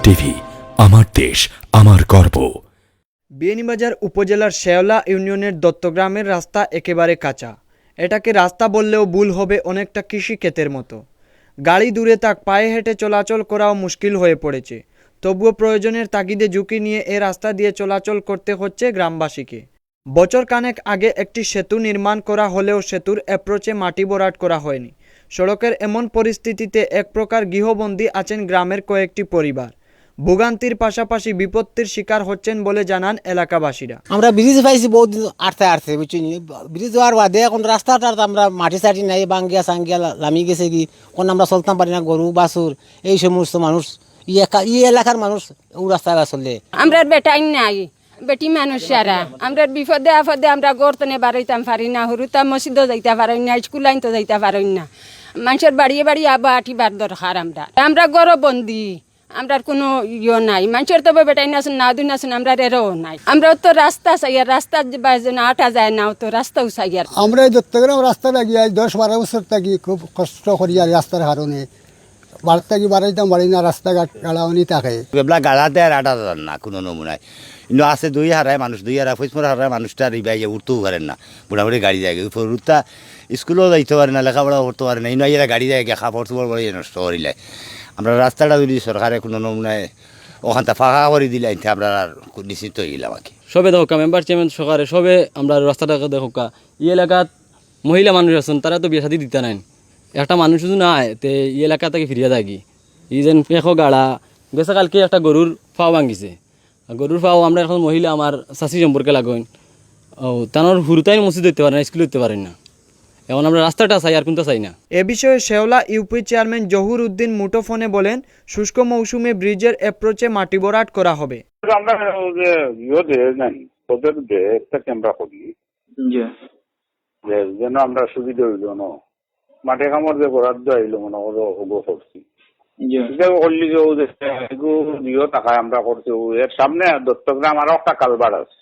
TV, আমার দেশ, আমার গর্ব। বিয়ানীবাজার উপজেলার শেওলা ইউনিয়নের দত্তগ্রামের রাস্তা একেবারে কাঁচা। এটাকে রাস্তা বললেও ভুল হবে, অনেকটা কৃষি ক্ষেতের মতো। গাড়ি দূরে থাক, পায়ে হেঁটে চলাচল করাও মুশকিল হয়ে পড়েছে। তবুও প্রয়োজনের তাগিদে ঝুঁকি নিয়ে এ রাস্তা দিয়ে চলাচল করতে হচ্ছে গ্রামবাসীকে। বছর কানেক আগে একটি সেতু নির্মাণ করা হলেও সেতুর অ্যাপ্রোচে মাটি ভরাট করা হয়নি। সড়কের এমন পরিস্থিতিতে এক প্রকার গৃহবন্দী আছেন গ্রামের কয়েকটি পরিবার। ভোগান্তির পাশাপাশি বিপত্তির শিকার হচ্ছেন বলে জানান এলাকাবাসীরা। আমরা ব্রিজ পাইছি বহুত আটতে বুঝছি ব্রিজ হওয়ার বাদে এখন রাস্তাটা আমরা মাটি সাটি নাই, বাঙ্গিয়া সাঙ্গিয়া লামি গেছে কি কোন আমরা চলতাম পারি না, গরু বাছুর এই সমস্ত মানুষ ই এলাকার মানুষ ও রাস্তা চললে আমরা বেটাই নাই, বেটি মানুষ সারা আমরা বিপদে আপদে আমরা গর্তনে বাড়াইতাম পারি না, হরুতাম মসজিদও যাইতে পারি না, স্কুল লাইন তো যাইতে পারি না। মানুষের বাড়িয়ে বাড়িয়ে আবার আঠিবার দরকার। আমরা গরবন্দি, আমরা কোনো ইয়ে নাই। মানুষের তবে বেটাই নাচুন না দুই নাচুন আমরা এরও নাই। আমরা তো রাস্তা চাই, রাস্তা আটা যায় না, তো রাস্তাও চাই। আমরা এই দত্তগ্রাম রাস্তা লাগি আজ 10-12 বছর থাকি খুব কষ্ট করি আর রাস্তার কারণে বাড়ি থাকি বাড়াইতাম পারি না, রাস্তাঘাট গাড়াওনি থাকে এগুলা গাড়াতে আর আটা যান না কোনো নমুনায়। কিন্তু আছে দুই হারায় মানুষ, দুই হারা ফৈসমর হারায় মানুষটা রিবাইয়ে উঠতেও পারেন না, মোটামুটি গাড়ি যায় উঠতা স্কুলেও যাইতে পারে না, লেখাপড়াও করতে পারে না। ইনো এরা গাড়ি যায় খাবার চুপড় বড় নষ্ট করিলে আমরা রাস্তাটা যদি সরকারে কোনো নমুনায় ওখানটা ফাঁকা করে দিলে আমরা আর নিশ্চিত হয়ে গেলাম আর কি। সবে দেখা মেম্বার চেয়ারম্যান সরকারে সবে আমরা রাস্তাটাকে দেখা। এই এলাকাত মহিলা মানুষ আছেন, তারা তো বিয়ে সাথে দিতে নাই। একটা মানুষ যদি না আয় তে এই এলাকা থেকে ফিরিয়ে থাকি। ই যেন পেখো গাড়া গেছে, কালকে একটা গরুর ফাও ভাঙিছে। গরুর ফাও আমরা এখন মহিলা আমার চাষি সম্পর্কে লাগেন, ও তানোর হুরুতাই মসজিদ হইতে পারে না, স্কুল হইতে পারেন না। এখন আমরা রাস্তাটা চাই আর কোনটা চাই না। এ বিষয়ে শেওলা ইউপি চেয়ারম্যান জহুর উদ্দিন মুঠোফোনে বলেন, শুষ্ক মৌসুমে ব্রিজের অ্যাপ্রোচে মাটি ভরাট করা হবে। আমরা একটা ক্যামেরা করি যেন আমরা সুবিধা হইল না, মাঠে কামড় যে বরাদ্দ আইলো মনে করো ওগো করছি করলি যে টাকায় আমরা করছি। এর সামনে দত্তগ্রাম আরো একটা কালবার আছে,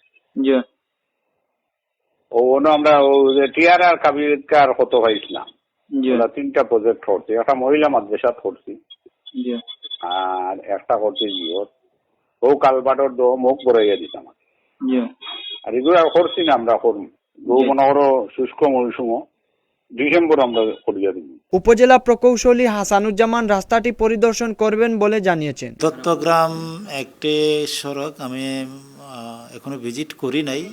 আমরা টিআর আর কাবির কত পাইছিলাম। 3টা প্রজেক্ট করছি, একটা মহিলা মাদ্রাসা করছি আর একটা করছি জিওর। ও কালবাটর মুখ বড়াইয়া দিতাম আর এগুলো করছি না আমরা করুন। মনে করো শুষ্ক মৌসুম ডিসেম্বর আমরা করিয়া দিব। উপজেলা প্রকৌশলী হাসানুজ্জামান রাস্তাটি পরিদর্শন করবেন বলে জানিয়েছেন। দত্তগ্রাম একটি সড়ক আমি এখনো ভিজিট করি নাই,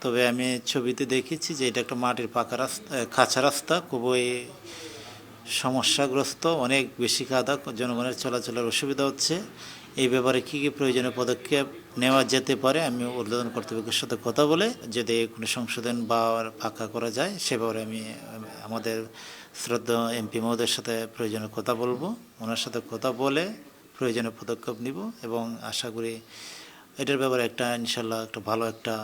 তবে আমি ছবিতে দেখেছি যে এটা একটা মাটির পাকা রাস্তা, কাঁচা রাস্তা, খুবই সমস্যাগ্রস্ত, অনেক বেশি কাদা, জনগণের চলাচলের অসুবিধা হচ্ছে। এই ব্যাপারে কী কী প্রয়োজনীয় পদক্ষেপ নেওয়া যেতে পারে আমি ঊর্ধ্বতন কর্তৃপক্ষের সাথে কথা বলে যদি কোনো সংশোধন বা পাকা করা যায় সে ব্যাপারে আমি আমাদের শ্রদ্ধা এমপি মহোদয়ের সাথে প্রয়োজনীয় কথা বলবো, ওনার সাথে কথা বলে প্রয়োজনীয় পদক্ষেপ নিব এবং আশা করি এটার ব্যাপারে একটা ইনশাল্লাহ একটা ভালো একটা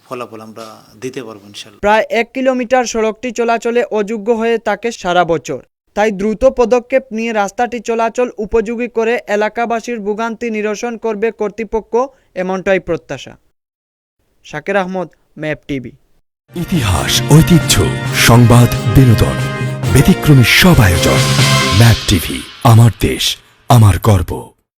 ফলাফল আমরা দিতে পারবো ইনশাল্লাহ। প্রায় 1 কিলোমিটার সড়কটি চলাচলে অযোগ্য হয়ে থাকে সারা বছর। তাই দ্রুত পদক্ষেপ নিয়ে রাস্তাটি চলাচল উপযোগী করে এলাকাবাসীর ভোগান্তি নিরসন করবে কর্তৃপক্ষ, এমনটাই প্রত্যাশা। শাকের আহমদ, ম্যাপ টিভি। ইতিহাস, ঐতিহ্য, সংবাদ, বিনোদন, ব্যতিক্রমী সব আয়োজন। ম্যাপ টিভি, আমার দেশ, আমার গর্ব।